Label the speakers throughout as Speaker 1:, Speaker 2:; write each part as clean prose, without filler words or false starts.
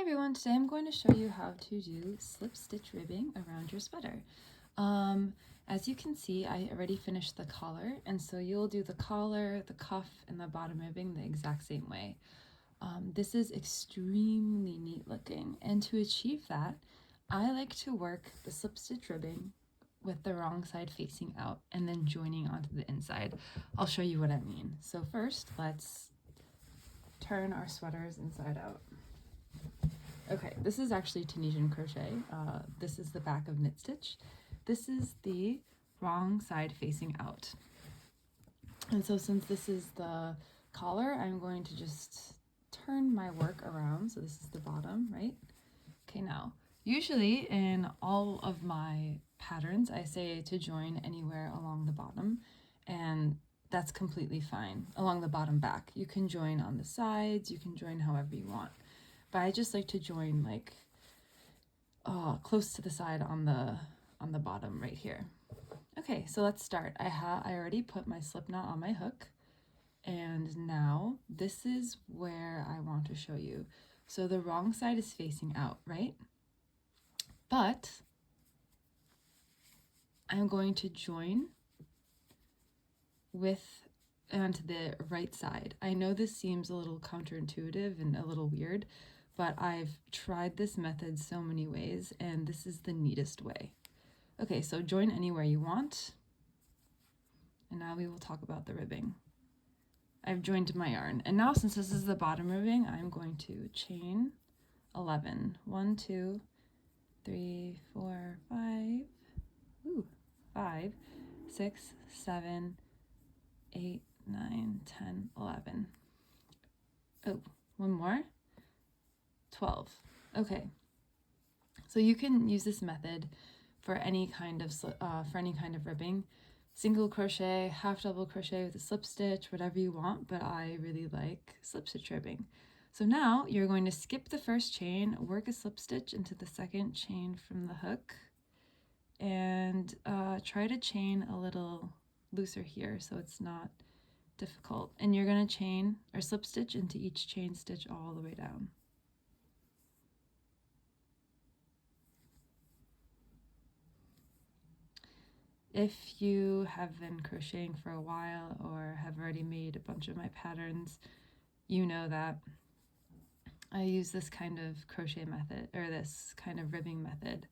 Speaker 1: everyone, today I'm going to show you how to do slip stitch ribbing around your sweater. As you can see, I already finished the collar, and so you'll do the collar, the cuff, and the bottom ribbing the exact same way. This is extremely neat looking, and to achieve that, I like to work the slip stitch ribbing with the wrong side facing out and then joining onto the inside. I'll show you what I mean. So first, let's turn our sweaters inside out. Okay, this is actually Tunisian crochet. This is the back of knit stitch. This is the wrong side facing out. And so since this is the collar, I'm going to just turn my work around. So this is the bottom, right? Okay, now, usually in all of my patterns, I say to join anywhere along the bottom, and that's completely fine. Along the bottom back. You can join on the sides, you can join however you want. But I just like to join like close to the side on the bottom right here. Okay, so let's start. I already put my slip knot on my hook, and now this is where I want to show you. So the wrong side is facing out, right? But I'm going to join onto the right side. I know this seems a little counterintuitive and a little weird, but I've tried this method so many ways, and this is the neatest way. Okay, so join anywhere you want. And now we will talk about the ribbing. I've joined my yarn, and now since this is the bottom ribbing, I'm going to chain 11. 1, 2, 3, 4, 5, 5, 6, 7, 8, 9, 10, 11. Oh, one more. 12. Okay, so you can use this method for any kind of ribbing. Single crochet, half double crochet with a slip stitch, whatever you want, but I really like slip stitch ribbing. So now you're going to skip the first chain, work a slip stitch into the second chain from the hook, and try to chain a little looser here so it's not difficult. And you're going to chain or slip stitch into each chain stitch all the way down. If you have been crocheting for a while or have already made a bunch of my patterns, you know that I use this kind of crochet method, or this kind of ribbing method,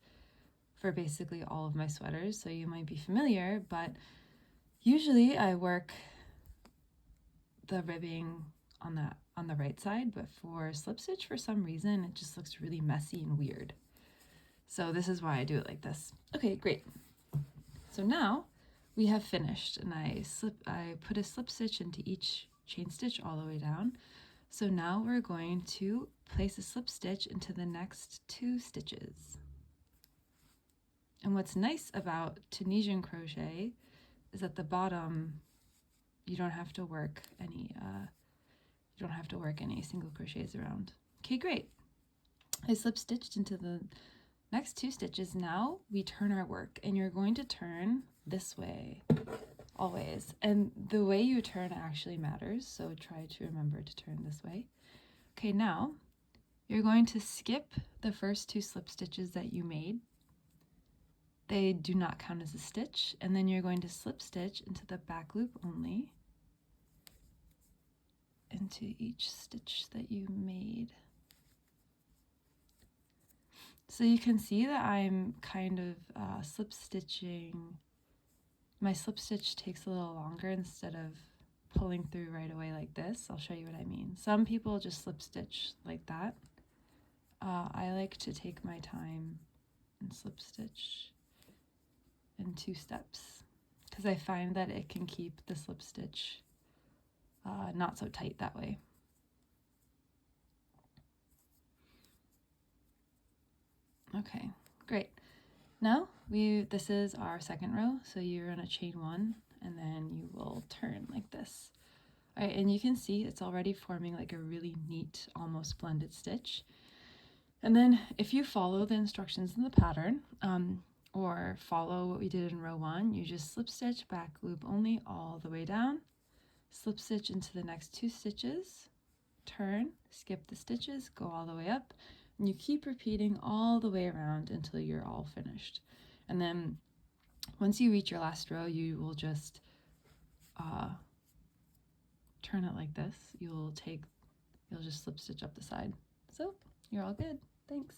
Speaker 1: for basically all of my sweaters, so you might be familiar, but usually I work the ribbing on the right side, but for slip stitch, for some reason, it just looks really messy and weird. So this is why I do it like this. Okay, great. So now we have finished, and I put a slip stitch into each chain stitch all the way down. So now we're going to place a slip stitch into the next 2 stitches. And what's nice about Tunisian crochet is at the bottom you don't have to work any single crochets around. Okay, great. I slip stitched into the next 2 stitches. Now we turn our work, and you're going to turn this way always, and the way you turn actually matters, so try to remember to turn this way. Okay, now you're going to skip the first 2 slip stitches that you made. They do not count as a stitch, and then you're going to slip stitch into the back loop only into each stitch that you made. So you can see that I'm kind of slip stitching. My slip stitch takes a little longer instead of pulling through right away like this. I'll show you what I mean. Some people just slip stitch like that. I like to take my time and slip stitch in 2 steps because I find that it can keep the slip stitch not so tight that way. Okay, great. Now this is our second row, so you're gonna chain 1 and then you will turn like this. All right, and you can see it's already forming like a really neat, almost blended stitch. And then if you follow the instructions in the pattern, or follow what we did in row 1, you just slip stitch, back loop only all the way down, slip stitch into the next 2 stitches, turn, skip the stitches, go all the way up, And you keep repeating all the way around until you're all finished. And then once you reach your last row, you will just turn it like this. You'll just slip stitch up the side. So you're all good. Thanks.